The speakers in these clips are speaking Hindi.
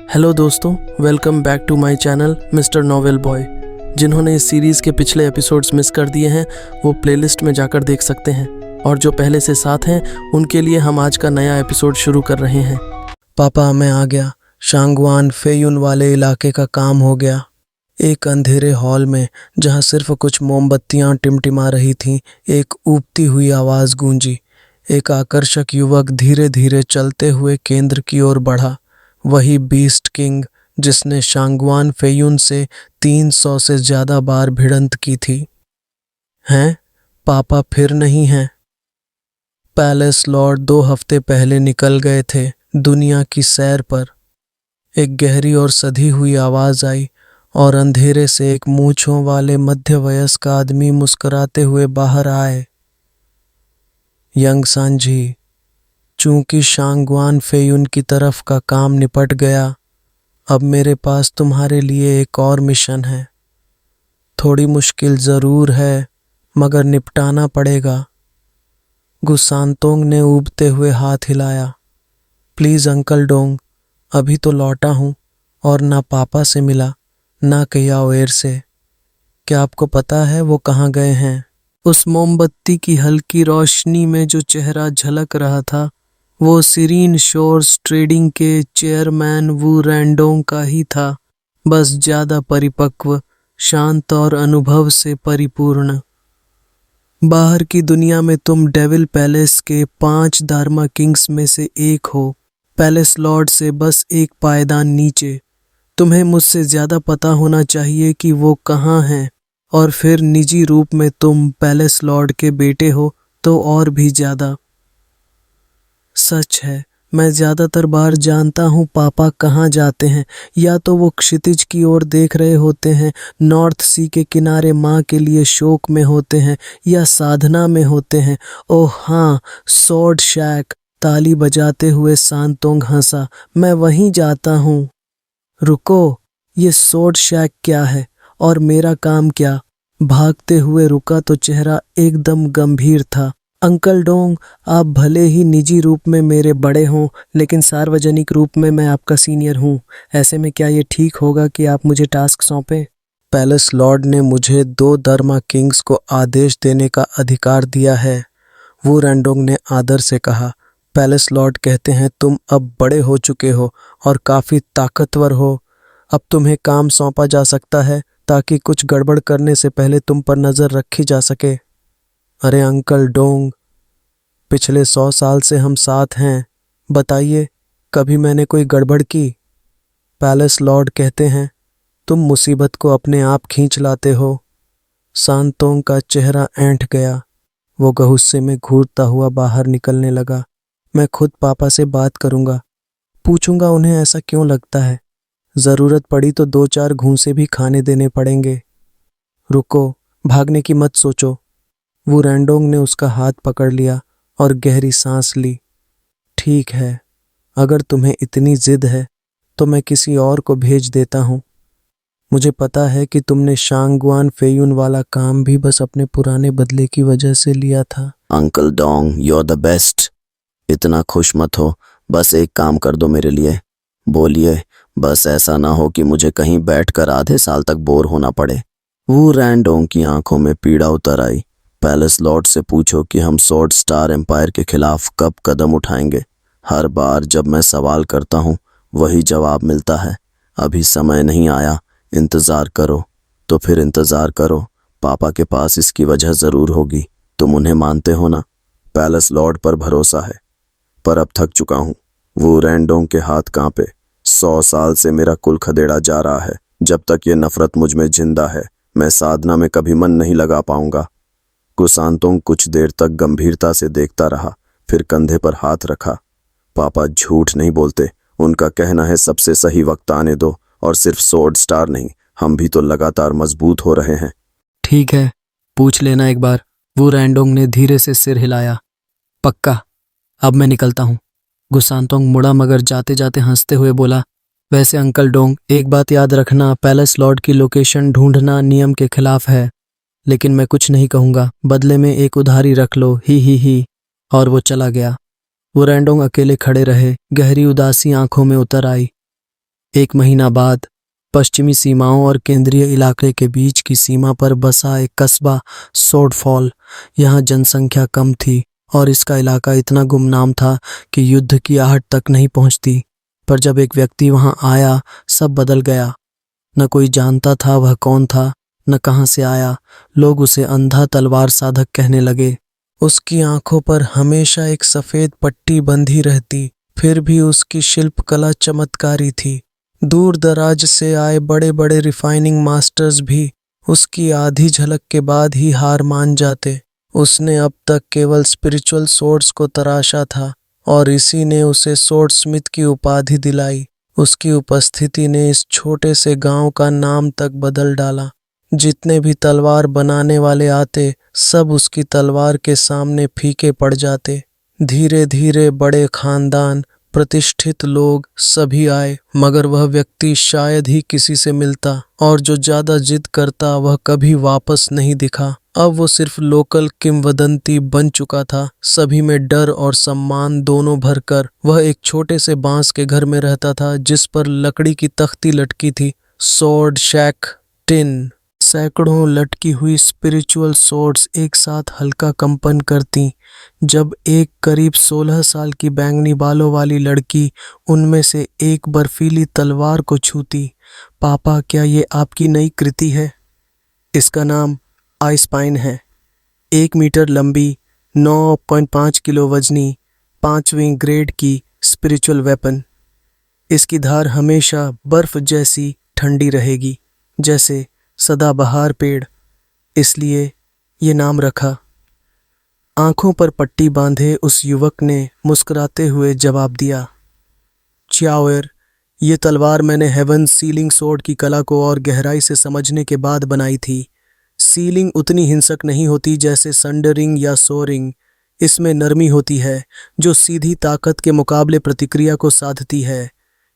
हेलो दोस्तों, welcome back to my channel Mister Novel Boy. जिन्होंने इस सीरीज़ के पिछले एपिसोड्स मिस कर दिए हैं वो प्लेलिस्ट में जाकर देख सकते हैं, और जो पहले से साथ हैं उनके लिए हम आज का नया एपिसोड शुरू कर रहे हैं। पापा, मैं आ गया। शांगवान फेयुन वाले इलाके का काम हो गया। एक अंधेरे हॉल में जहां सिर्फ कुछ मोमबत्तियां टिमटिमा रही थीं, एक ऊबती हुई आवाज़ गूंजी। एक आकर्षक युवक धीरे धीरे चलते हुए केंद्र की ओर बढ़ा। वही बीस्ट किंग जिसने शांगवान फेयुन से 300 से ज्यादा बार भिड़ंत की थी। हैं? पापा फिर नहीं हैं। पैलेस लॉर्ड 2 हफ्ते पहले निकल गए थे दुनिया की सैर पर। एक गहरी और सधी हुई आवाज आई और अंधेरे से एक मूंछों वाले मध्यवयस्क आदमी मुस्कुराते हुए बाहर आए। यंग सांझी, चूंकि शांगवान फेयुन की तरफ का काम निपट गया, अब मेरे पास तुम्हारे लिए एक और मिशन है। थोड़ी मुश्किल जरूर है, मगर निपटाना पड़ेगा। गुसानतोंग ने ऊबते हुए हाथ हिलाया। प्लीज अंकल डोंग, अभी तो लौटा हूं और ना पापा से मिला ना कयाओएर से। क्या आपको पता है वो कहाँ गए हैं? उस मोमबत्ती की हल्की रोशनी में जो चेहरा झलक रहा था वो सीरीन शोर्स ट्रेडिंग के चेयरमैन वू रैंडोंग का ही था, बस ज्यादा परिपक्व, शांत और अनुभव से परिपूर्ण। बाहर की दुनिया में तुम डेविल पैलेस के 5 दार्मा किंग्स में से एक हो, पैलेस लॉर्ड से बस एक पायदान नीचे। तुम्हें मुझसे ज्यादा पता होना चाहिए कि वो कहाँ हैं, और फिर निजी रूप में तुम पैलेस लॉर्ड के बेटे हो तो और भी ज्यादा। सच है, मैं ज्यादातर बार जानता हूँ पापा कहाँ जाते हैं। या तो वो क्षितिज की ओर देख रहे होते हैं, नॉर्थ सी के किनारे माँ के लिए शोक में होते हैं, या साधना में होते हैं। ओह हाँ, सॉर्ड शैक। ताली बजाते हुए सांतोंग हंसा। मैं वहीं जाता हूँ। रुको, ये सॉर्ड शैक क्या है और मेरा काम क्या? भागते हुए रुका तो चेहरा एकदम गंभीर था। अंकल डोंग, आप भले ही निजी रूप में मेरे बड़े हों, लेकिन सार्वजनिक रूप में मैं आपका सीनियर हूँ। ऐसे में क्या ये ठीक होगा कि आप मुझे टास्क सौंपें? पैलेस लॉर्ड ने मुझे 2 दर्मा किंग्स को आदेश देने का अधिकार दिया है, वो रैंडोंग ने आदर से कहा। पैलेस लॉर्ड कहते हैं तुम अब बड़े हो चुके हो और काफी ताकतवर हो। अब तुम्हें काम सौंपा जा सकता है ताकि कुछ गड़बड़ करने से पहले तुम पर नजर रखी जा सके। अरे अंकल डोंग, पिछले 100 साल से हम साथ हैं, बताइए कभी मैंने कोई गड़बड़ की? पैलेस लॉर्ड कहते हैं तुम मुसीबत को अपने आप खींच लाते हो। सांतोंग का चेहरा ऐंठ गया। वो गुस्से में घूरता हुआ बाहर निकलने लगा। मैं खुद पापा से बात करूंगा, पूछूंगा उन्हें ऐसा क्यों लगता है। जरूरत पड़ी तो 2-4 घूंसे भी खाने देने पड़ेंगे। रुको, भागने की मत सोचो। वो रैंडोंग ने उसका हाथ पकड़ लिया और गहरी सांस ली। ठीक है, अगर तुम्हें इतनी जिद है तो मैं किसी और को भेज देता हूँ। मुझे पता है कि तुमने शांगवान फेयुन वाला काम भी बस अपने पुराने बदले की वजह से लिया था। Uncle Dong, you are the best. इतना खुश मत हो, बस एक काम कर दो मेरे लिए। बोलिए, बस ऐसा ना हो कि मुझे कहीं बैठकर आधे साल तक बोर होना पड़े। वो रैंडोंग की आंखों में पीड़ा उतर आई। पैलेस लॉर्ड से पूछो कि हम सॉर्ड स्टार एम्पायर के खिलाफ कब कदम उठाएंगे। हर बार जब मैं सवाल करता हूँ वही जवाब मिलता है, अभी समय नहीं आया, इंतजार करो। तो फिर इंतजार करो, पापा के पास इसकी वजह जरूर होगी। तुम उन्हें मानते हो ना? पैलेस लॉर्ड पर भरोसा है, पर अब थक चुका हूँ। वो रैंडोंग के हाथ कांपे। 100 साल से मेरा कुल खदेड़ा जा रहा है। जब तक ये नफरत मुझ में जिंदा है मैं साधना में कभी मन नहीं लगा पाऊंगा। गुसानतोंग कुछ देर तक गंभीरता से देखता रहा, फिर कंधे पर हाथ रखा। पापा झूठ नहीं बोलते, उनका कहना है सबसे सही वक्त आने दो, और सिर्फ सॉर्ड स्टार नहीं, हम भी तो लगातार मजबूत हो रहे हैं। ठीक है, पूछ लेना एक बार। वो रैंडोंग ने धीरे से सिर हिलाया। पक्का, अब मैं निकलता हूँ। गुसानतोंग मुड़ा मगर जाते जाते हंसते हुए बोला, वैसे अंकल डोंग, एक बात याद रखना, पैलेस लॉर्ड की लोकेशन ढूंढना नियम के खिलाफ है। लेकिन मैं कुछ नहीं कहूंगा, बदले में एक उधारी रख लो, ही। और वो चला गया। वो रैंडोंग अकेले खड़े रहे, गहरी उदासी आंखों में उतर आई। एक महीना बाद पश्चिमी सीमाओं और केंद्रीय इलाके के बीच की सीमा पर बसा एक कस्बा सोडफॉल। यहाँ जनसंख्या कम थी और इसका इलाका इतना गुमनाम था कि युद्ध की आहट तक नहीं पहुंचती। पर जब एक व्यक्ति वहां आया, सब बदल गया। न कोई जानता था वह कौन था, न कहां से आया। लोग उसे अंधा तलवार साधक कहने लगे। उसकी आंखों पर हमेशा एक सफेद पट्टी बंधी रहती, फिर भी उसकी शिल्पकला चमत्कारी थी। दूर दराज से आए बड़े बड़े रिफाइनिंग मास्टर्स भी उसकी आधी झलक के बाद ही हार मान जाते। उसने अब तक केवल स्पिरिचुअल सोर्ड्स को तराशा था और इसी ने उसे सोर्ड स्मिथ की उपाधि दिलाई। उसकी उपस्थिति ने इस छोटे से गांव का नाम तक बदल डाला। जितने भी तलवार बनाने वाले आते, सब उसकी तलवार के सामने फीके पड़ जाते। धीरे धीरे बड़े खानदान, प्रतिष्ठित लोग सभी आए, मगर वह व्यक्ति शायद ही किसी से मिलता और जो ज्यादा जिद करता वह कभी वापस नहीं दिखा। अब वो सिर्फ लोकल किंवदंती बन चुका था। सभी में डर और सम्मान दोनों भरकर वह एक छोटे से बांस के घर में रहता था जिस पर लकड़ी की तख्ती लटकी थी, सोर्ड शैक टिन। सैकड़ों लटकी हुई स्पिरिचुअल सोर्ड्स एक साथ हल्का कंपन करती जब एक करीब 16 साल की बैंगनी बालों वाली लड़की उनमें से एक बर्फीली तलवार को छूती। पापा, क्या ये आपकी नई कृति है? इसका नाम आइसपाइन है। 1 मीटर लंबी, 9.5 किलो वजनी, 5वीं ग्रेड की स्पिरिचुअल वेपन। इसकी धार हमेशा बर्फ जैसी ठंडी रहेगी, जैसे सदाबहार पेड़, इसलिए ये नाम रखा। आंखों पर पट्टी बांधे उस युवक ने मुस्कुराते हुए जवाब दिया, च्याओर, ये तलवार मैंने हेवन सीलिंग सोर्ड की कला को और गहराई से समझने के बाद बनाई थी। सीलिंग उतनी हिंसक नहीं होती जैसे संडरिंग या सोरिंग। इसमें नरमी होती है जो सीधी ताकत के मुकाबले प्रतिक्रिया को साधती है।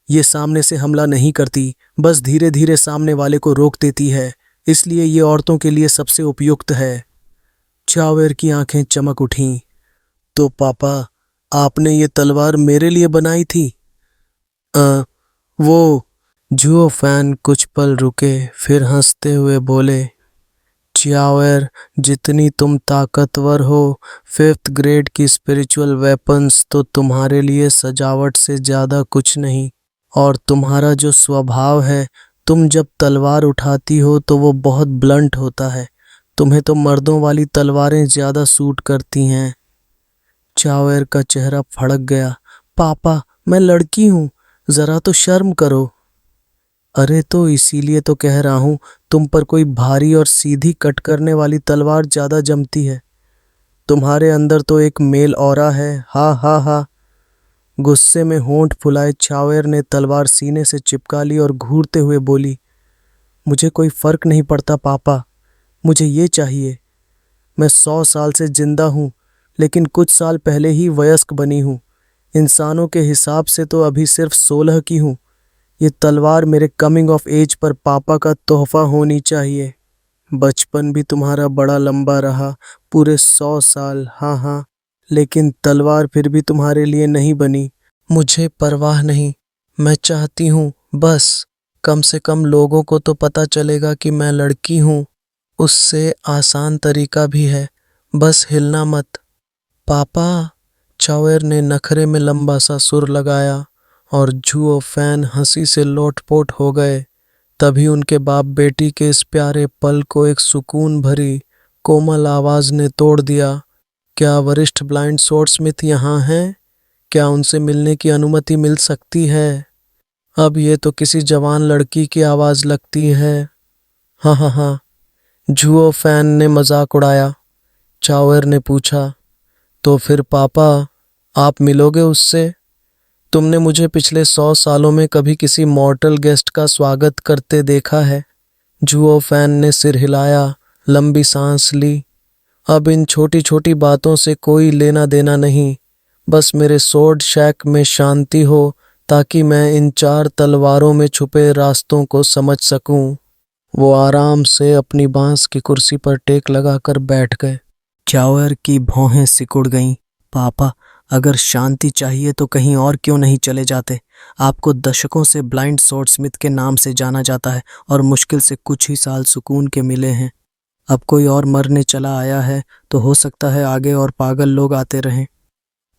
ये सामने से हमला नहीं करती, बस धीरे धीरे सामने वाले को रोक देती है। इसलिए ये औरतों के लिए सबसे उपयुक्त है। चावेर की आंखें चमक उठीं। तो पापा, आपने ये तलवार मेरे लिए बनाई थी? वो जुओ फैन कुछ पल रुके, फिर हंसते हुए बोले, च्यावेर, जितनी तुम ताकतवर हो, 5th ग्रेड की स्पिरिचुअल वेपन्स तो तुम्हारे लिए सजावट से ज़्यादा कुछ नहीं। और तुम्हारा जो स्वभाव है, तुम जब तलवार उठाती हो तो वो बहुत ब्लंट होता है। तुम्हें तो मर्दों वाली तलवारें ज़्यादा सूट करती हैं। चावेर का चेहरा फड़क गया। पापा, मैं लड़की हूँ, ज़रा तो शर्म करो। अरे तो इसीलिए तो कह रहा हूँ, तुम पर कोई भारी और सीधी कट करने वाली तलवार ज़्यादा जमती है। तुम्हारे अंदर तो एक मेल ऑरा है। हा हा हा। गुस्से में होंठ फुलाए चावेर ने तलवार सीने से चिपका ली और घूरते हुए बोली, मुझे कोई फर्क नहीं पड़ता पापा, मुझे ये चाहिए। मैं 100 साल से जिंदा हूँ, लेकिन कुछ साल पहले ही वयस्क बनी हूँ। इंसानों के हिसाब से तो अभी सिर्फ 16 की हूँ। ये तलवार मेरे कमिंग ऑफ एज पर पापा का तोहफा होनी चाहिए। बचपन भी तुम्हारा बड़ा लंबा रहा, पूरे 100 साल। हाँ हाँ, लेकिन तलवार फिर भी तुम्हारे लिए नहीं बनी। मुझे परवाह नहीं, मैं चाहती हूँ बस कम से कम लोगों को तो पता चलेगा कि मैं लड़की हूँ। उससे आसान तरीका भी है, बस हिलना मत। पापा, चावेर ने नखरे में लंबा सा सुर लगाया और जुओ फैन हंसी से लोटपोट हो गए। तभी उनके बाप बेटी के इस प्यारे पल को एक सुकून भरी कोमल आवाज ने तोड़ दिया। क्या वरिष्ठ ब्लाइंड सोर्डस्मिथ यहाँ हैं? क्या उनसे मिलने की अनुमति मिल सकती है? अब ये तो किसी जवान लड़की की आवाज लगती है। हाँ हाँ हाँ, जुओ फैन ने मजाक उड़ाया। चावेर ने पूछा, तो फिर पापा, आप मिलोगे उससे? तुमने मुझे पिछले 100 सालों में कभी किसी मॉर्टल गेस्ट का स्वागत करते देखा है? जुओ फैन ने सिर हिलाया, लंबी सांस ली। अब इन छोटी छोटी बातों से कोई लेना देना नहीं, बस मेरे सोर्ड शैक में शांति हो ताकि मैं इन 4 तलवारों में छुपे रास्तों को समझ सकूं। वो आराम से अपनी बांस की कुर्सी पर टेक लगाकर बैठ गए। चावेर की भौहें सिकुड़ गईं। पापा, अगर शांति चाहिए तो कहीं और क्यों नहीं चले जाते? आपको दशकों से ब्लाइंड स्वॉर्डस्मिथ के नाम से जाना जाता है और मुश्किल से कुछ ही साल सुकून के मिले हैं। अब कोई और मरने चला आया है तो हो सकता है आगे और पागल लोग आते रहें।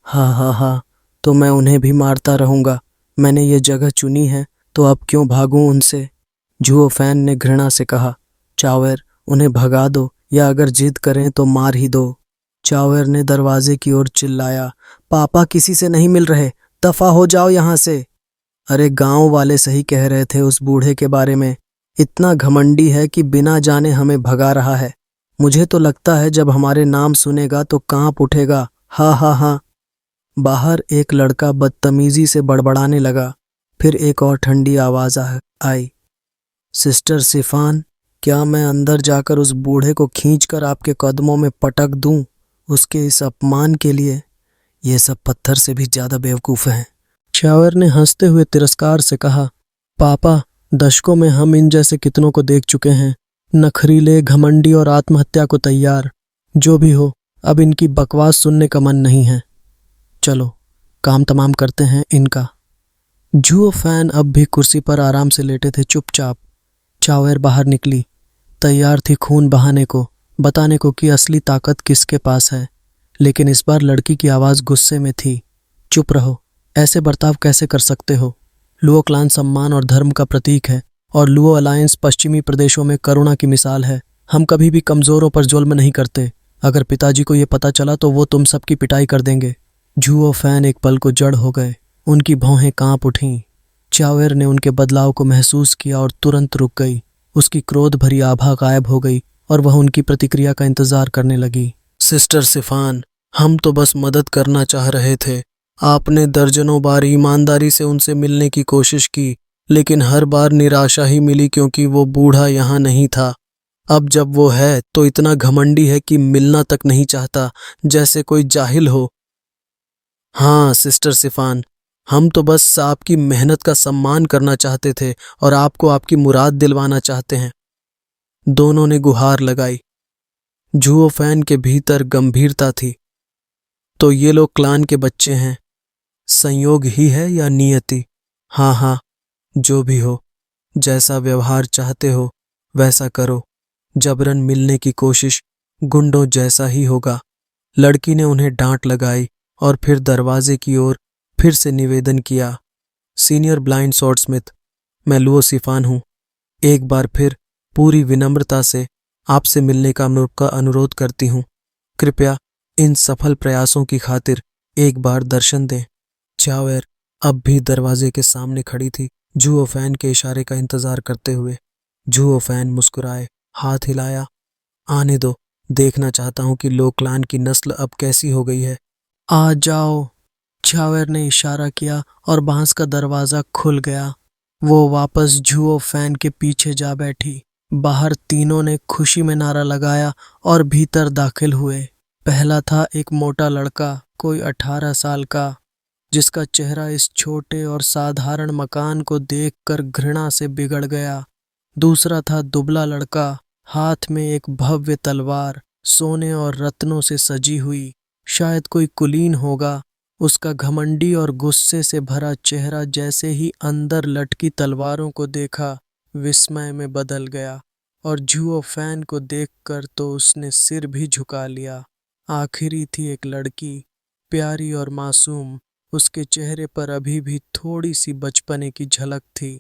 हाँ, तो मैं उन्हें भी मारता रहूंगा। मैंने ये जगह चुनी है तो अब क्यों भागूं उनसे? जुओ फैन ने घृणा से कहा। चावेर, उन्हें भगा दो या अगर जिद करें तो मार ही दो। चावेर ने दरवाजे की ओर चिल्लाया। पापा किसी से नहीं मिल रहे, दफा हो जाओ यहाँ से। अरे गांव वाले सही कह रहे थे उस बूढ़े के बारे में। इतना घमंडी है कि बिना जाने हमें भगा रहा है। मुझे तो लगता है जब हमारे नाम सुनेगा तो कांप उठेगा। हाँ। बाहर एक लड़का बदतमीजी से बड़बड़ाने लगा। फिर एक और ठंडी आवाज आई। सिस्टर सिफान, क्या मैं अंदर जाकर उस बूढ़े को खींचकर आपके कदमों में पटक दूं उसके इस अपमान के लिए? ये सब पत्थर से भी ज्यादा बेवकूफ हैं। चावेर ने हंसते हुए तिरस्कार से कहा। पापा, दशकों में हम इन जैसे कितनों को देख चुके हैं, नखरीले, घमंडी और आत्महत्या को तैयार। जो भी हो, अब इनकी बकवास सुनने का मन नहीं है। चलो काम तमाम करते हैं इनका। जुओ फैन अब भी कुर्सी पर आराम से लेटे थे, चुपचाप। चावेर बाहर निकली, तैयार थी खून बहाने को, बताने को कि असली ताकत किसके पास है। लेकिन इस बार लड़की की आवाज गुस्से में थी। चुप रहो, ऐसे बर्ताव कैसे कर सकते हो? लुओ क्लान सम्मान और धर्म का प्रतीक है और लुओ अलायंस पश्चिमी प्रदेशों में करुणा की मिसाल है। हम कभी भी कमजोरों पर जुल्म नहीं करते। अगर पिताजी को ये पता चला तो वो तुम सबकी पिटाई कर देंगे। जुओ फैन एक पल को जड़ हो गए, उनकी भौहें कांप उठीं। चावेर ने उनके बदलाव को महसूस किया और तुरंत रुक गई। उसकी क्रोध भरी आभा गायब हो गई और वह उनकी प्रतिक्रिया का इंतजार करने लगी। सिस्टर सिफान, हम तो बस मदद करना चाह रहे थे। आपने दर्जनों बार ईमानदारी से उनसे मिलने की कोशिश की, लेकिन हर बार निराशा ही मिली क्योंकि वो बूढ़ा यहाँ नहीं था। अब जब वो है तो इतना घमंडी है कि मिलना तक नहीं चाहता, जैसे कोई जाहिल हो। हाँ सिस्टर सिफान, हम तो बस आपकी मेहनत का सम्मान करना चाहते थे और आपको आपकी मुराद दिलवाना चाहते हैं। दोनों ने गुहार लगाई। जुओ फैन के भीतर गंभीरता थी। तो ये लोग क्लान के बच्चे हैं, संयोग ही है या नियति? हाँ, जो भी हो, जैसा व्यवहार चाहते हो वैसा करो। जबरन मिलने की कोशिश गुंडों जैसा ही होगा। लड़की ने उन्हें डांट लगाई और फिर दरवाजे की ओर फिर से निवेदन किया। सीनियर ब्लाइंड स्वॉर्डस्मिथ, मैं लुओ सिफान हूँ। एक बार फिर पूरी विनम्रता से आपसे मिलने का अनुरोध करती हूँ। कृपया इन सफल प्रयासों की खातिर एक बार दर्शन दें। चावेर अब भी दरवाजे के सामने खड़ी थी, जुओ फैन के इशारे का इंतजार करते हुए। जुओ फैन मुस्कुराए, हाथ हिलाया। आने दो, देखना चाहता हूं कि लो क्लान की नस्ल अब कैसी हो गई है। आ जाओ। चावेर ने इशारा किया और बांस का दरवाजा खुल गया। वो वापस जुओ फैन के पीछे जा बैठी। बाहर तीनों ने खुशी में नारा लगाया और भीतर दाखिल हुए। पहला था एक मोटा लड़का, कोई 18 साल का, जिसका चेहरा इस छोटे और साधारण मकान को देखकर घृणा से बिगड़ गया। दूसरा था दुबला लड़का, हाथ में एक भव्य तलवार, सोने और रत्नों से सजी हुई, शायद कोई कुलीन होगा। उसका घमंडी और गुस्से से भरा चेहरा जैसे ही अंदर लटकी तलवारों को देखा, विस्मय में बदल गया और जुओ फैन को देखकर तो उसने सिर भी झुका लिया। आखिरी थी एक लड़की, प्यारी और मासूम। उसके चेहरे पर अभी भी थोड़ी सी बचपने की झलक थी।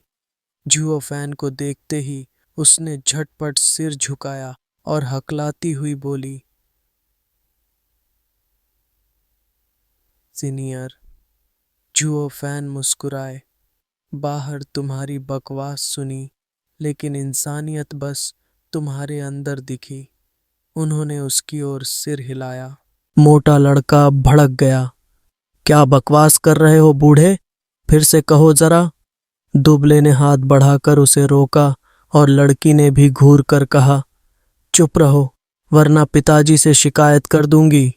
जुओ फैन को देखते ही उसने झटपट सिर झुकाया और हकलाती हुई बोली, सीनियर। जुओ फैन मुस्कुराए। बाहर तुम्हारी बकवास सुनी, लेकिन इंसानियत बस तुम्हारे अंदर दिखी। उन्होंने उसकी ओर सिर हिलाया। मोटा लड़का भड़क गया। क्या बकवास कर रहे हो बूढ़े? फिर से कहो जरा। दुबले ने हाथ बढ़ाकर उसे रोका और लड़की ने भी घूर कर कहा, चुप रहो वरना पिताजी से शिकायत कर दूंगी।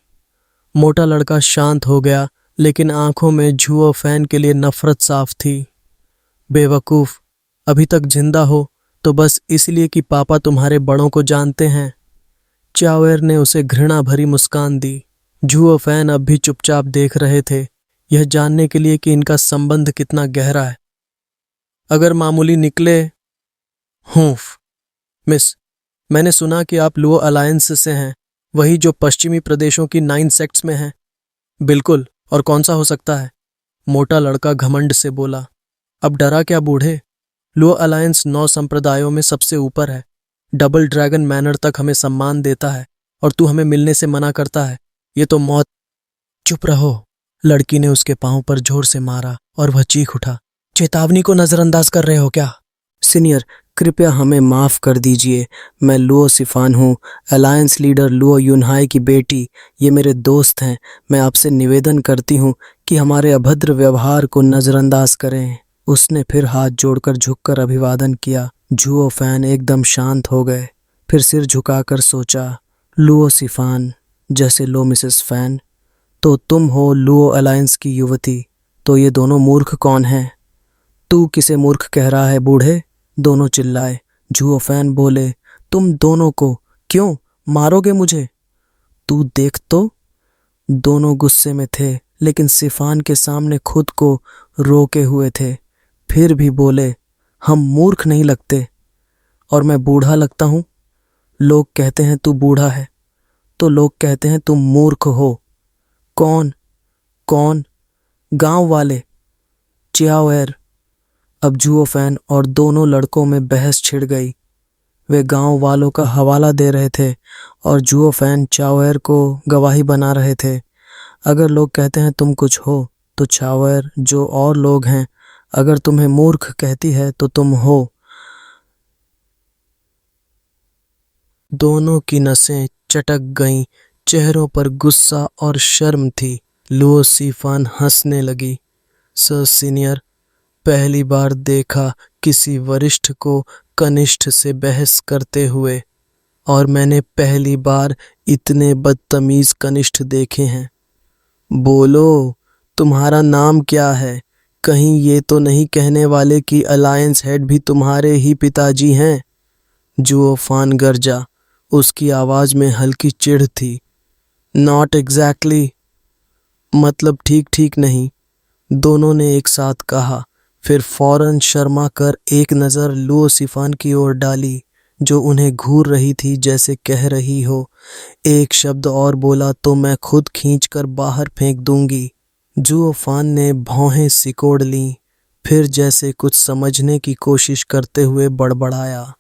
मोटा लड़का शांत हो गया, लेकिन आंखों में जुओ फैन के लिए नफरत साफ थी। बेवकूफ, अभी तक जिंदा हो तो बस इसलिए कि पापा तुम्हारे बड़ों को जानते हैं। चावेर ने उसे घृणा भरी मुस्कान दी। जुओ फैन अब भी चुपचाप देख रहे थे। यह जानने के लिए कि इनका संबंध कितना गहरा है। अगर मामूली निकले। हूफ। मिस, मैंने सुना कि आप लुओ अलायंस से हैं, वही जो पश्चिमी प्रदेशों की 9 सेक्ट्स में है। बिल्कुल, और कौन सा हो सकता है? मोटा लड़का घमंड से बोला। अब डरा क्या बूढ़े? लुओ अलायंस 9 संप्रदायों में सबसे ऊपर है। डबल ड्रैगन मैनर तक हमें सम्मान देता है और तू हमें मिलने से मना करता है। ये तो मौत। चुप रहो। लड़की ने उसके पांव पर जोर से मारा और वह चीख उठा। चेतावनी को नजरअंदाज कर रहे हो क्या? सीनियर, कृपया हमें माफ कर दीजिए। मैं लुओ सिफान हूँ, अलायंस लीडर लुओ युनहाई की बेटी। ये मेरे दोस्त हैं। मैं आपसे निवेदन करती हूँ कि हमारे अभद्र व्यवहार को नजरअंदाज करें। उसने फिर हाथ जोड़कर झुककर अभिवादन किया। जुओ फैन एकदम शांत हो गए। फिर सिर झुकाकर सोचा, लुओ सिफान, जैसे लो मिसेस फैन। तो तुम हो लुओ अलायंस की युवती। तो ये दोनों मूर्ख कौन हैं? तू किसे मूर्ख कह रहा है बूढ़े? दोनों चिल्लाए। जुओ फैन बोले, तुम दोनों को। क्यों मारोगे मुझे? तू देख तो। दोनों गुस्से में थे, लेकिन सिफान के सामने खुद को रोके हुए थे। फिर भी बोले, हम मूर्ख नहीं लगते। और मैं बूढ़ा लगता हूं? लोग कहते हैं तू बूढ़ा है, तो लोग कहते हैं तुम मूर्ख हो। कौन? कौन? गांव वाले, चियाओएर। अब जुओ फैन और दोनों लड़कों में बहस छिड़ गई। वे गांव वालों का हवाला दे रहे थे और जुओ फैन चाओएर को गवाही बना रहे थे। अगर लोग कहते हैं तुम कुछ हो, तो चाओएर जो और लोग हैं, अगर तुम्हें मूर्ख कहती है तो तुम हो। दोनों की नसें चटक गईं, चेहरों पर गुस्सा और शर्म थी। लुओ सिफान हंसने लगी। सर सीनियर, पहली बार देखा किसी वरिष्ठ को कनिष्ठ से बहस करते हुए, और मैंने पहली बार इतने बदतमीज कनिष्ठ देखे हैं। बोलो, तुम्हारा नाम क्या है? कहीं ये तो नहीं कहने वाले कि अलायंस हेड भी तुम्हारे ही पिताजी हैं? जुओ फान गरजा। उसकी आवाज में हल्की चिढ़ थी। नॉट एग्जैक्टली, मतलब ठीक ठीक नहीं, दोनों ने एक साथ कहा। फिर फौरन शर्मा कर एक नज़र लुओ सिफान की ओर डाली, जो उन्हें घूर रही थी, जैसे कह रही हो, एक शब्द और बोला तो मैं खुद खींचकर बाहर फेंक दूंगी। जुओ फान ने भौहें सिकोड़ लीं, फिर जैसे कुछ समझने की कोशिश करते हुए बड़बड़ाया,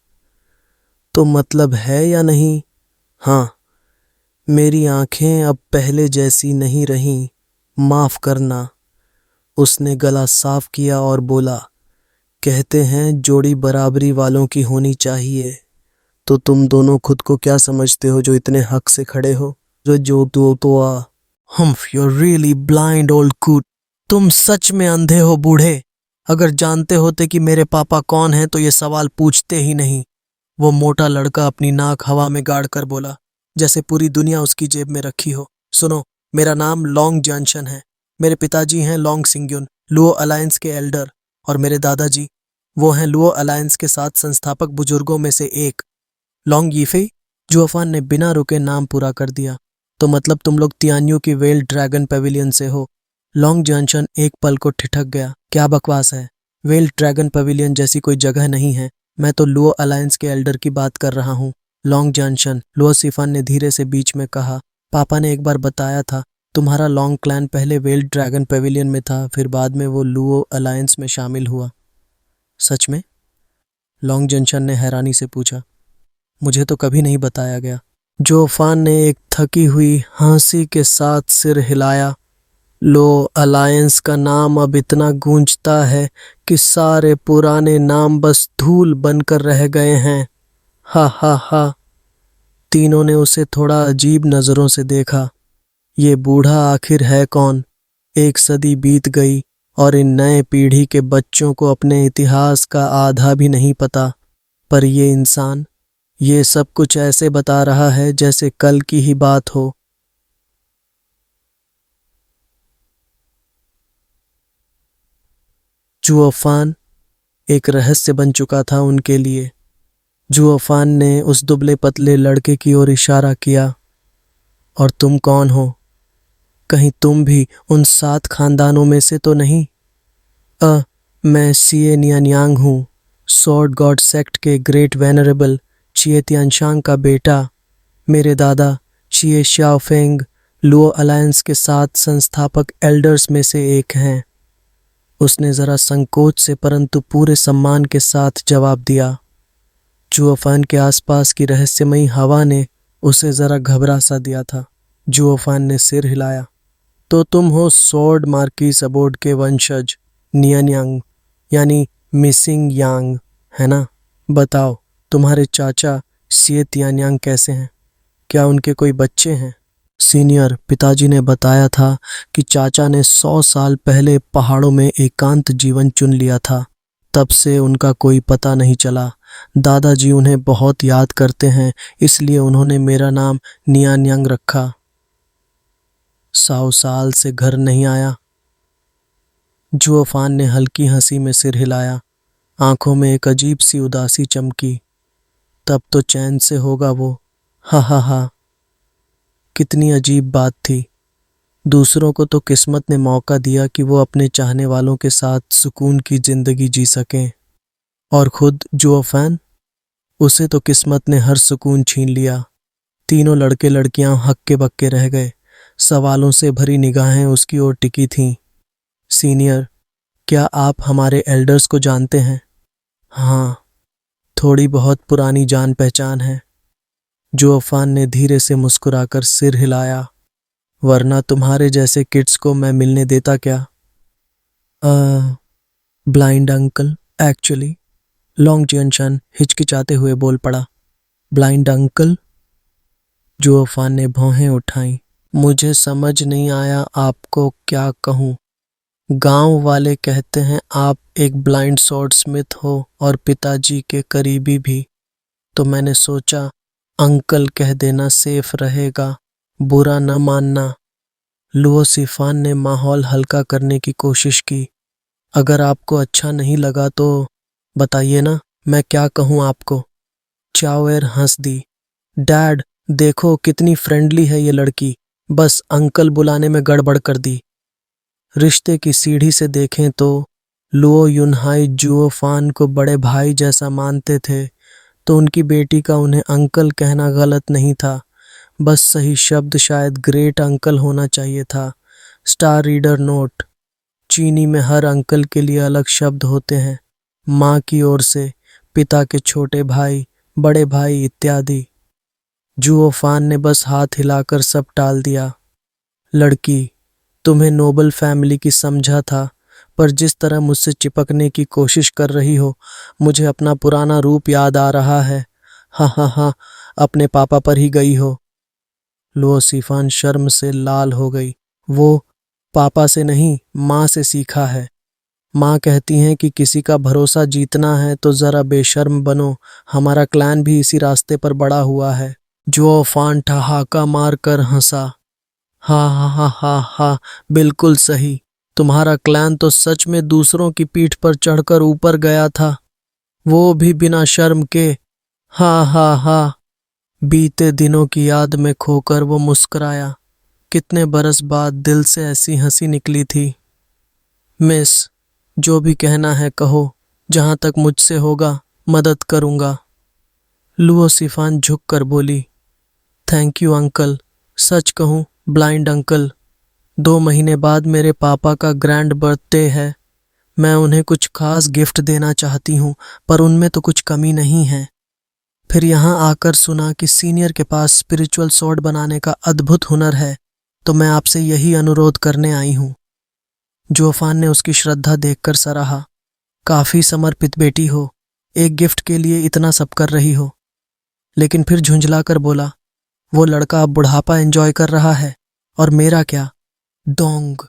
तो मतलब है या नहीं? हाँ, मेरी आंखें अब पहले जैसी नहीं रहीं, माफ करना। उसने गला साफ किया और बोला, कहते हैं जोड़ी बराबरी वालों की होनी चाहिए। तो तुम दोनों खुद को क्या समझते हो जो इतने हक से खड़े हो? जो तो हम्फ, यू रियली ब्लाइंड ओल्ड कूट। तुम सच में अंधे हो बूढ़े। अगर जानते होते कि मेरे पापा कौन हैं तो ये सवाल पूछते ही नहीं। वो मोटा लड़का अपनी नाक हवा में गाड़ कर बोला, जैसे पूरी दुनिया उसकी जेब में रखी हो। सुनो, मेरा नाम लॉन्ग जॉनसन है। मेरे पिताजी हैं लॉन्ग सिंग्युन, लुओ अलायंस के एल्डर, और मेरे दादाजी, वो हैं लुओ अलायंस के 7 संस्थापक बुजुर्गों में से एक, लॉन्ग यीफे। जुओफान ने बिना रुके नाम पूरा कर दिया। तो मतलब तुम लोग तियान्यू की वेल ड्रैगन पेविलियन से हो? लॉन्ग जॉनसन एक पल को ठिठक गया। क्या बकवास है? वेल ड्रैगन पेविलियन जैसी कोई जगह नहीं है। मैं तो लुओ अलायंस के एल्डर की बात कर रहा हूँ। लॉन्ग जॉनसन, लुओ सिफान ने धीरे से बीच में कहा, पापा ने एक बार बताया था तुम्हारा लॉन्ग क्लैन पहले वेल ड्रैगन पेविलियन में था, फिर बाद में वो लुओ अलायंस में शामिल हुआ। सच में? लॉन्ग जॉनसन ने हैरानी से पूछा। मुझे तो कभी नहीं बताया गया। जोफान ने एक थकी हुई हंसी के साथ सिर हिलाया। लो अलायंस का नाम अब इतना गूंजता है कि सारे पुराने नाम बस धूल बनकर रह गए हैं। हा हा हा। तीनों ने उसे थोड़ा अजीब नजरों से देखा। ये बूढ़ा आखिर है कौन? 1 सदी बीत गई और इन नए पीढ़ी के बच्चों को अपने इतिहास का आधा भी नहीं पता, पर ये इंसान ये सब कुछ ऐसे बता रहा है जैसे कल की ही बात हो। जुओफान एक रहस्य बन चुका था उनके लिए। जुओफान ने उस दुबले पतले लड़के की ओर इशारा किया। और तुम कौन हो? कहीं तुम भी उन 7 खानदानों में से तो नहीं? मैं सीए नियान्यांग हूँ, सॉर्ड गॉड सेक्ट के ग्रेट वेनरेबल चिए तियानशांग का बेटा। मेरे दादा चिए शाओफेंग लुओ अलायंस के 7 संस्थापक एल्डर्स में से एक हैं। उसने जरा संकोच से परंतु पूरे सम्मान के साथ जवाब दिया। जुओफान के आसपास की रहस्यमयी हवा ने उसे जरा घबरा सा दिया था। जुओफान ने सिर हिलाया। तो तुम हो सॉर्ड मार्किस अबोर्ड के वंशज नियान्यांग, यानी मिसिंग यांग, है ना? बताओ, तुम्हारे चाचा सिए तियान्यांग कैसे हैं? क्या उनके कोई बच्चे हैं? सीनियर, पिताजी ने बताया था कि चाचा ने 100 साल पहले पहाड़ों में एकांत जीवन चुन लिया था। तब से उनका कोई पता नहीं चला। दादाजी उन्हें बहुत याद करते हैं, इसलिए उन्होंने मेरा नाम नियान्यांग रखा। 100 साल से घर नहीं आया? जुओफान ने हल्की हंसी में सिर हिलाया। आंखों में एक अजीब सी उदासी चमकी। तब तो चैन से होगा वो। हा हा हा। कितनी अजीब बात थी। दूसरों को तो किस्मत ने मौका दिया कि वो अपने चाहने वालों के साथ सुकून की जिंदगी जी सकें, और खुद जुओफान, उसे तो किस्मत ने हर सुकून छीन लिया। तीनों लड़के लड़कियां हक्के बक्के रह गए। सवालों से भरी निगाहें उसकी ओर टिकी थीं। सीनियर, क्या आप हमारे एल्डर्स को जानते हैं? हाँ, थोड़ी बहुत पुरानी जान पहचान है। जुओफान ने धीरे से मुस्कुराकर सिर हिलाया। वरना तुम्हारे जैसे किड्स को मैं मिलने देता क्या? Blind uncle, actually. लॉन्ग जियनशन हिचकिचाते हुए बोल पड़ा। Blind uncle? जुओफान ने भौहें उठाईं। मुझे समझ नहीं आया आपको क्या कहूँ। गांव वाले कहते हैं आप एक ब्लाइंड स्वॉर्ड स्मिथ हो और पिताजी के करीबी भी, तो मैंने सोचा अंकल कह देना सेफ रहेगा, बुरा न मानना। लुओ सिफान ने माहौल हल्का करने की कोशिश की। अगर आपको अच्छा नहीं लगा तो बताइए ना, मैं क्या कहूँ आपको? चाओएर हंस दी। डैड, देखो कितनी फ्रेंडली है ये लड़की, बस अंकल बुलाने में गड़बड़ कर दी। रिश्ते की सीढ़ी से देखें तो लुओ युनहाई जुओफान को बड़े भाई जैसा मानते थे, तो उनकी बेटी का उन्हें अंकल कहना गलत नहीं था। बस सही शब्द शायद ग्रेट अंकल होना चाहिए था। स्टार रीडर नोट: चीनी में हर अंकल के लिए अलग शब्द होते हैं। माँ की ओर से, पिता के छोटे भाई, बड़े भाई इत्यादि। जुओफान ने बस हाथ हिलाकर सब टाल दिया। लड़की, तुम्हें नोबल फैमिली की समझा था, पर जिस तरह मुझसे चिपकने की कोशिश कर रही हो, मुझे अपना पुराना रूप याद आ रहा है। हाँ हाँ हाँ, अपने पापा पर ही गई हो। लुओ सिफान शर्म से लाल हो गई। वो पापा से नहीं, माँ से सीखा है। माँ कहती हैं कि किसी का भरोसा जीतना है तो जरा बेशर्म बनो। हमारा क्लैन भी इसी रास्ते पर बड़ा हुआ है। जुओफान ठहाका मार कर हंसा। हाँ हाँ हाँ हाँ हाँ, बिल्कुल सही। तुम्हारा क्लैन तो सच में दूसरों की पीठ पर चढ़कर ऊपर गया था, वो भी बिना शर्म के। हाँ हाँ हाँ। बीते दिनों की याद में खोकर वो मुस्कुराया। कितने बरस बाद दिल से ऐसी हंसी निकली थी। मिस, जो भी कहना है कहो, जहां तक मुझसे होगा मदद करूंगा। लुओ सिफान झुक कर बोली। Thank you uncle. सच कहूं ब्लाइंड अंकल, 2 महीने बाद मेरे पापा का ग्रैंड बर्थडे है। मैं उन्हें कुछ खास गिफ्ट देना चाहती हूँ, पर उनमें तो कुछ कमी नहीं है। फिर यहाँ आकर सुना कि सीनियर के पास स्पिरिचुअल स्वॉर्ड बनाने का अद्भुत हुनर है, तो मैं आपसे यही अनुरोध करने आई हूँ। जुओफान ने उसकी श्रद्धा देखकर सराहा। काफी समर्पित बेटी हो, एक गिफ्ट के लिए इतना सब कर रही हो। लेकिन फिर झुंझलाकर बोला, वो लड़का अब बुढ़ापा एंजॉय कर रहा है, और मेरा क्या? डोंग।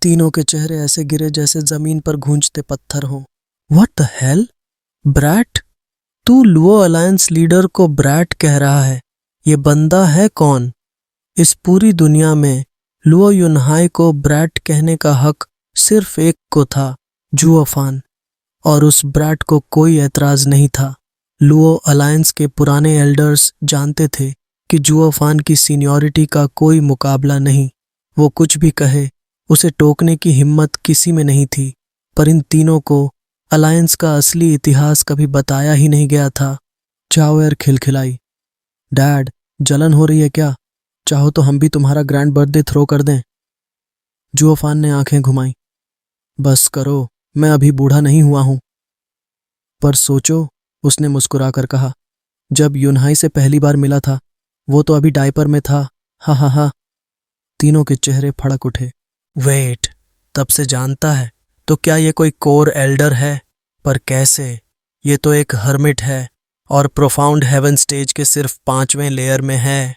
तीनों के चेहरे ऐसे गिरे जैसे जमीन पर गूंजते पत्थर हों। What the hell? ब्रैट? तू लुओ अलायंस लीडर को ब्रैट कह रहा है? ये बंदा है कौन? इस पूरी दुनिया में लुओ युनहाई को ब्रैट कहने का हक सिर्फ एक को था, जुओफान, और उस ब्रैट को कोई ऐतराज नहीं था। लुओ अलायंस के पुराने एल्डर्स जानते थे कि जुओफान की सीनियरिटी का कोई मुकाबला नहीं। वो कुछ भी कहे, उसे टोकने की हिम्मत किसी में नहीं थी। पर इन तीनों को अलायंस का असली इतिहास कभी बताया ही नहीं गया था। चाओ खिलखिलाई। डैड, जलन हो रही है क्या? चाहो तो हम भी तुम्हारा ग्रैंड बर्थडे थ्रो कर दें। जुओफान ने आंखें घुमाई। बस करो, मैं अभी बूढ़ा नहीं हुआ हूं। पर सोचो, उसने मुस्कुराकर कहा, जब यूनहाई से पहली बार मिला था वो तो अभी डायपर में था। हा हा हा। तीनों के चेहरे फड़क उठे। वेट, तब से जानता है? तो क्या ये कोई कोर एल्डर है? पर कैसे? ये तो एक हर्मिट है और प्रोफाउंड हेवन स्टेज के सिर्फ 5वें लेयर में है।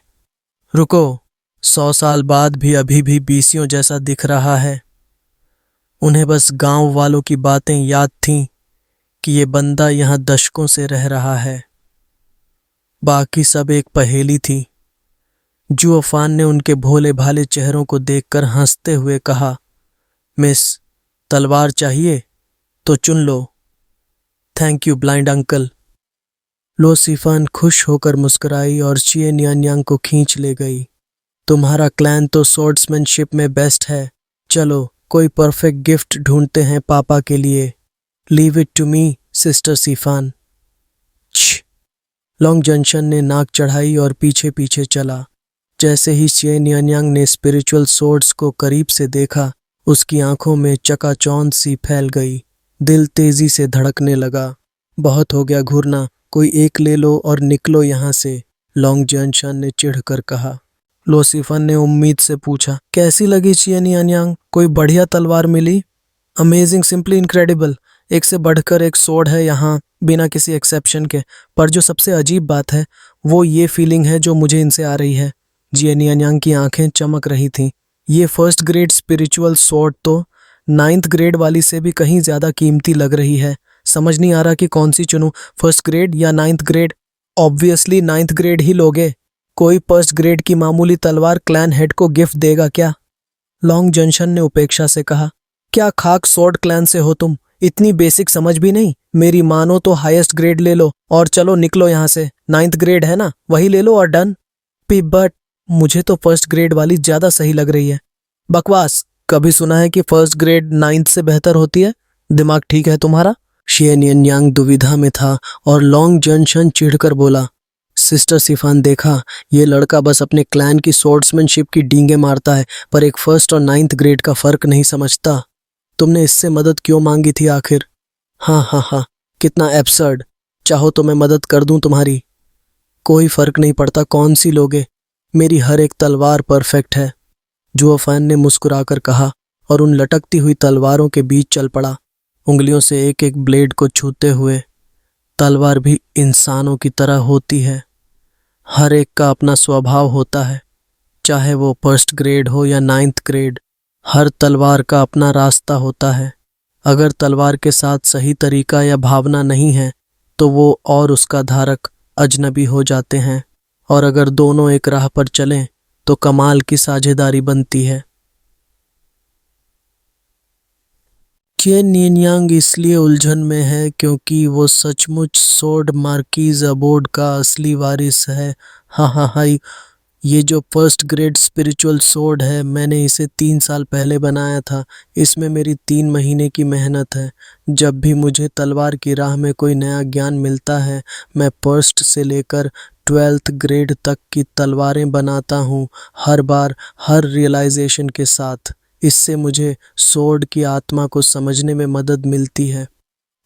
रुको, 100 साल बाद भी अभी भी बीसियों जैसा दिख रहा है। उन्हें बस गांव वालों की बातें याद थीं कि ये बंदा यहां दशकों से रह रहा है। बाकी सब एक पहेली थी। जुओफान ने उनके भोले भाले चेहरों को देखकर हंसते हुए कहा, मिस, तलवार चाहिए तो चुन लो। Thank you blind uncle. लो सिफान खुश होकर मुस्कुराई और चिए नियान्यांग को खींच ले गई। तुम्हारा क्लैन तो स्वॉर्ड्समैनशिप में बेस्ट है। चलो कोई परफेक्ट गिफ्ट ढूंढते हैं पापा के लिए। Leave it to me sister Sifan. Long junction ने नाक चढ़ाई और पीछे पीछे चला। जैसे ही चिए नियान्यांग ने स्पिरिचुअल सोर्ड्स को करीब से देखा, उसकी आंखों में चकाचौंध सी फैल गई। दिल तेजी से धड़कने लगा। बहुत हो गया घूरना, कोई एक ले लो और निकलो यहाँ से, लॉन्ग जंक्शन ने चिढ़कर कहा। लोसिफन ने उम्मीद से पूछा, कैसी लगी चिए नियान्यांग? कोई बढ़िया तलवार मिली? Amazing, simply incredible. एक से बढ़कर एक सोर्ड है यहाँ, बिना किसी एक्सेप्शन के। पर जो सबसे अजीब बात है वो ये फीलिंग है जो मुझे इनसे आ रही है। चिए नियान्यांग की आंखें चमक रही थीं। ये फर्स्ट ग्रेड स्पिरिचुअल सोर्ड तो 9th ग्रेड वाली से भी कहीं ज्यादा कीमती लग रही है। समझ नहीं आ रहा कि कौन सी चुनूं, फर्स्ट ग्रेड या 9th grade? Obviously 9th grade ही लोगे। कोई फर्स्ट ग्रेड की मामूली तलवार क्लैन हेड को गिफ्ट देगा क्या? लॉन्ग जंक्शन ने उपेक्षा से कहा, क्या खाक सोर्ड क्लैन से हो तुम? इतनी बेसिक समझ भी नहीं? मेरी मानो तो हाईएस्ट ग्रेड ले लो और चलो निकलो यहाँ से। 9th ग्रेड है ना, वही ले लो और डन। बट मुझे तो फर्स्ट ग्रेड वाली ज्यादा सही लग रही है। बकवास, कभी सुना है कि फर्स्ट ग्रेड 9th से बेहतर होती है? दिमाग ठीक है तुम्हारा? चिए नियान्यांग दुविधा में था और लॉन्ग जंक्शन चिढ़कर बोला, सिस्टर सिफान, देखा, ये लड़का बस अपने क्लैन की स्वॉर्ड्समैनशिप की डींगे मारता है, पर एक फर्स्ट और 9th ग्रेड का फर्क नहीं समझता। तुमने इससे मदद क्यों मांगी थी आखिर? हाँ हाँ हाँ, कितना एब्सर्ड। चाहो तो मैं मदद कर दूं तुम्हारी। कोई फर्क नहीं पड़ता कौन सी लोगे, मेरी हर एक तलवार परफेक्ट है, जुओफान ने मुस्कुराकर कहा और उन लटकती हुई तलवारों के बीच चल पड़ा, उंगलियों से एक एक ब्लेड को छूते हुए। तलवार भी इंसानों की तरह होती है, हर एक का अपना स्वभाव होता है, चाहे वो फर्स्ट ग्रेड हो या 9th ग्रेड। हर तलवार का अपना रास्ता होता है। अगर तलवार के साथ सही तरीका या भावना नहीं है तो वो और उसका धारक अजनबी हो जाते हैं, और अगर दोनों एक राह पर चलें तो कमाल की साझेदारी बनती है। चिए नियान्यांग इसलिए उलझन में है क्योंकि वो सचमुच सोर्ड मार्कीज अबोर्ड का असली वारिस है। हाँ हाँ हाँ, ये जो फर्स्ट ग्रेड स्पिरिचुअल सोर्ड है, मैंने इसे 3 साल पहले बनाया था। इसमें मेरी 3 महीने की मेहनत है। जब भी मुझे तलवार की राह में कोई नया ज्ञान मिलता है, मैं फर्स्ट से लेकर 12th ग्रेड तक की तलवारें बनाता हूँ, हर बार हर रियलाइजेशन के साथ। इससे मुझे सोर्ड की आत्मा को समझने में मदद मिलती है।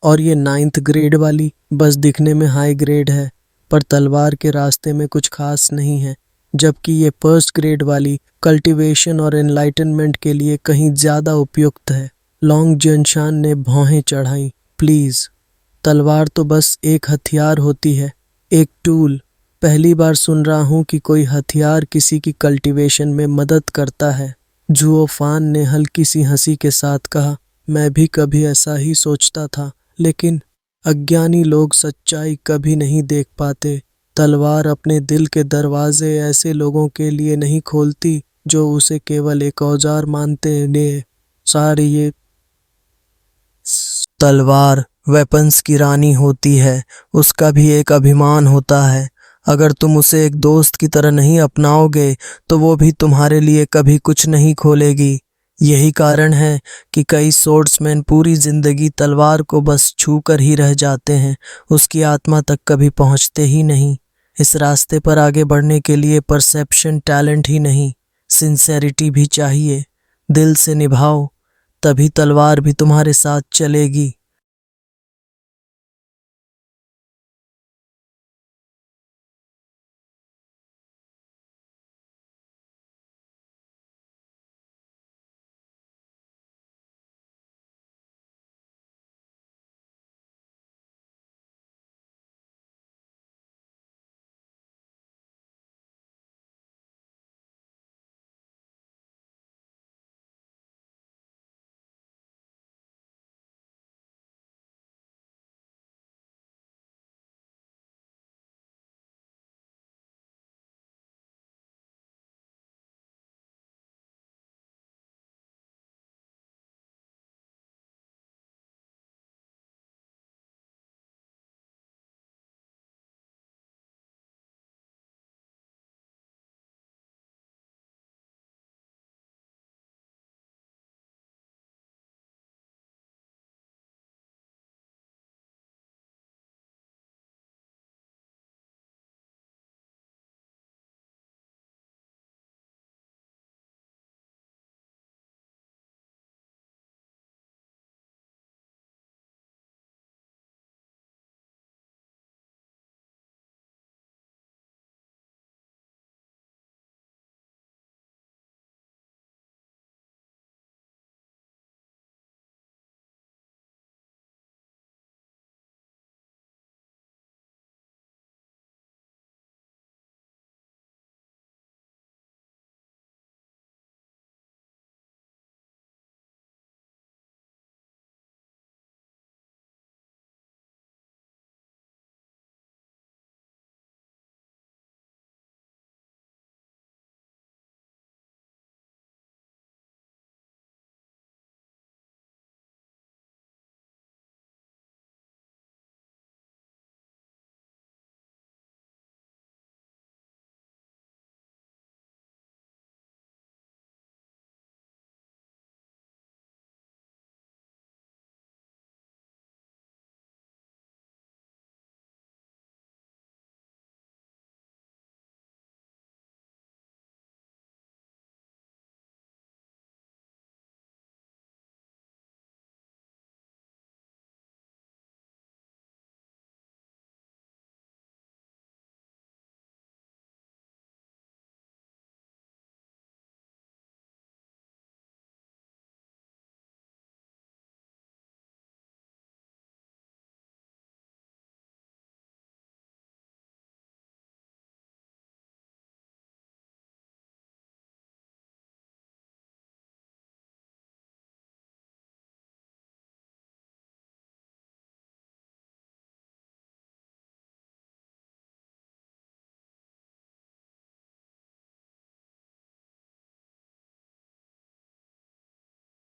और ये 9th ग्रेड वाली बस दिखने में हाई ग्रेड है, पर तलवार के रास्ते में कुछ खास नहीं है, जबकि ये फर्स्ट ग्रेड वाली कल्टीवेशन और एनलाइटनमेंट के लिए कहीं ज्यादा उपयुक्त है। लॉन्ग जंशान ने भौहें चढ़ाई। प्लीज, तलवार तो बस एक हथियार होती है, एक टूल। पहली बार सुन रहा हूँ कि कोई हथियार किसी की कल्टीवेशन में मदद करता है। जुओफान ने हल्की सी हंसी के साथ कहा, मैं भी कभी ऐसा ही सोचता था, लेकिन अज्ञानी लोग सच्चाई कभी नहीं देख पाते। तलवार अपने दिल के दरवाजे ऐसे लोगों के लिए नहीं खोलती जो उसे केवल एक औजार मानते हैं। सारी ये तलवार वेपन्स की रानी होती है, उसका भी एक अभिमान होता है। अगर तुम उसे एक दोस्त की तरह नहीं अपनाओगे तो वो भी तुम्हारे लिए कभी कुछ नहीं खोलेगी। यही कारण है कि कई स्वॉर्ड्समैन पूरी जिंदगी तलवार को बस छू कर ही रह जाते हैं, उसकी आत्मा तक कभी पहुंचते ही नहीं। इस रास्ते पर आगे बढ़ने के लिए परसेप्शन, टैलेंट ही नहीं, सिंसेरिटी भी चाहिए। दिल से निभाओ, तभी तलवार भी तुम्हारे साथ चलेगी।